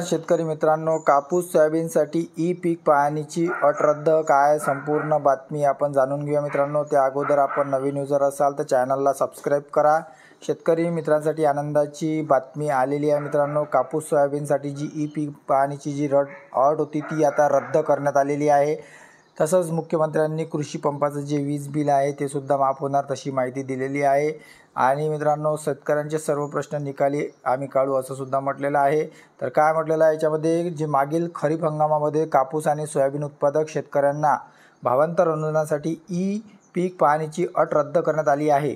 शेतकरी मित्रांनो, कापूस सोयाबीनसाठी ई पीक पाहणीची अट रद्द काय संपूर्ण बातमी आपण जाणून घेऊया मित्रांनो। त्या अगोदर आपण नवीन युजर असाल तर चॅनलला सबस्क्राईब करा। शेतकरी मित्रांसाठी आनंदाची बातमी आलेली आहे मित्रांनो। कापूस सोयाबीनसाठी जी ई पीक पाहणीची जी अट होती ती आता रद्द करण्यात आलेली आहे। तसंच मुख्यमंत्र्यांनी कृषी पंपाचं जे वीज बिल आहे ते सुद्धा माफ होणार तशी माहिती दिलेली आहे। आणि मित्रांनो, शेतकऱ्यांचे सर्व प्रश्न निकाली आम्ही काढू असं सुद्धा म्हटलेलं आहे। तर काय म्हटलेलं आहे याच्यामध्ये, जे मागील खरीप हंगामामध्ये कापूस आणि सोयाबीन उत्पादक शेतकऱ्यांना भावांतर अनुदानासाठी ई पीक पाहणीची अट रद्द करण्यात आली आहे।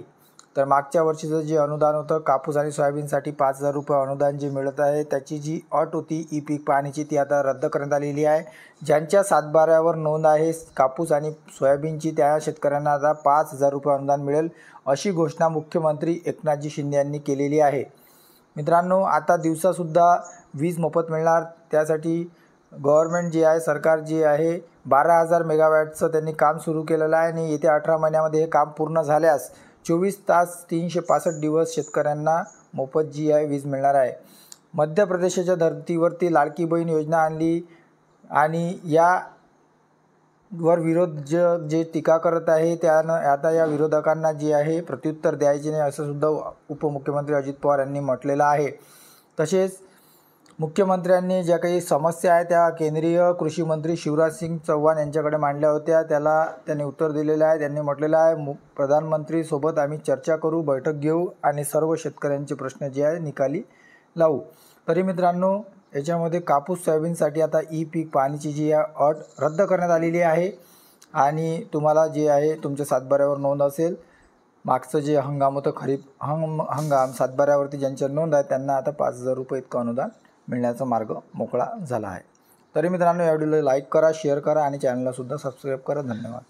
तर मागच्या वर्षीचं जे अनुदान होतं कापूस आणि सोयाबीनसाठी 5,000 रुपये अनुदान जे मिळत आहे त्याची जी अट होती ई पीक पाहणीची ती आता रद्द करण्यात आलेली आहे। ज्यांच्या सातबाऱ्यावर नोंद आहे कापूस आणि सोयाबीनची त्या शेतकऱ्यांना आता 5,000 रुपये अनुदान मिळेल अशी घोषणा मुख्यमंत्री एकनाथजी शिंदे यांनी केलेली आहे। मित्रांनो, आता दिवसासुद्धा वीज मोफत मिळणार। त्यासाठी गव्हर्नमेंट जे आहे, सरकार जे आहे 12,000 मेगावॅटचं त्यांनी काम सुरू केलेलं आहे आणि येत्या 18 महिन्यामध्ये हे काम पूर्ण झाल्यास 24 तास 365 दिवस शेतकऱ्यांना मोफत जी आहे वीज मिळणार आहे। मध्य प्रदेशाच्या धर्तीवरती लाडकी बहीण योजना आणली आणि यावर विरोध जे टीका करत आहे त्यानं आता या विरोधकांना जे आहे प्रत्युत्तर द्यायचे नाही असं सुद्धा उपमुख्यमंत्री अजित पवार यांनी म्हटलेलं आहे। तसेच मुख्यमंत्र्यांनी ज्या काही समस्या आहेत त्या केंद्रीय कृषी मंत्री शिवराज सिंग चौहान यांच्याकडे मांडल्या होत्या, त्याला त्यांनी उत्तर दिलेलं आहे। त्यांनी म्हटलेलं आहे प्रधानमंत्री सोबत आम्ही चर्चा करू, बैठक घेऊ आणि सर्व शेतकऱ्यांचे प्रश्न जे आहे निकाली लावू। तरी मित्रांनो, याच्यामध्ये कापूस सोयाबीनसाठी आता ई पीक पाहणीची जी अट रद्द करण्यात आलेली आहे आणि तुम्हाला जे आहे तुमच्या सातबाऱ्यावर नोंद असेल, मागचं जे हंगाम होतं खरीप हंगाम सातबाऱ्यावरती ज्यांच्या नोंद आहे त्यांना आता 5,000 रुपये इतकं अनुदान मिळण्याचा मार्ग मोकळा झाला आहे। तरी मित्रांनो, या व्हिडिओला लाईक करा, शेअर करा आणि चॅनलला सुद्धा सबस्क्राईब करा। धन्यवाद।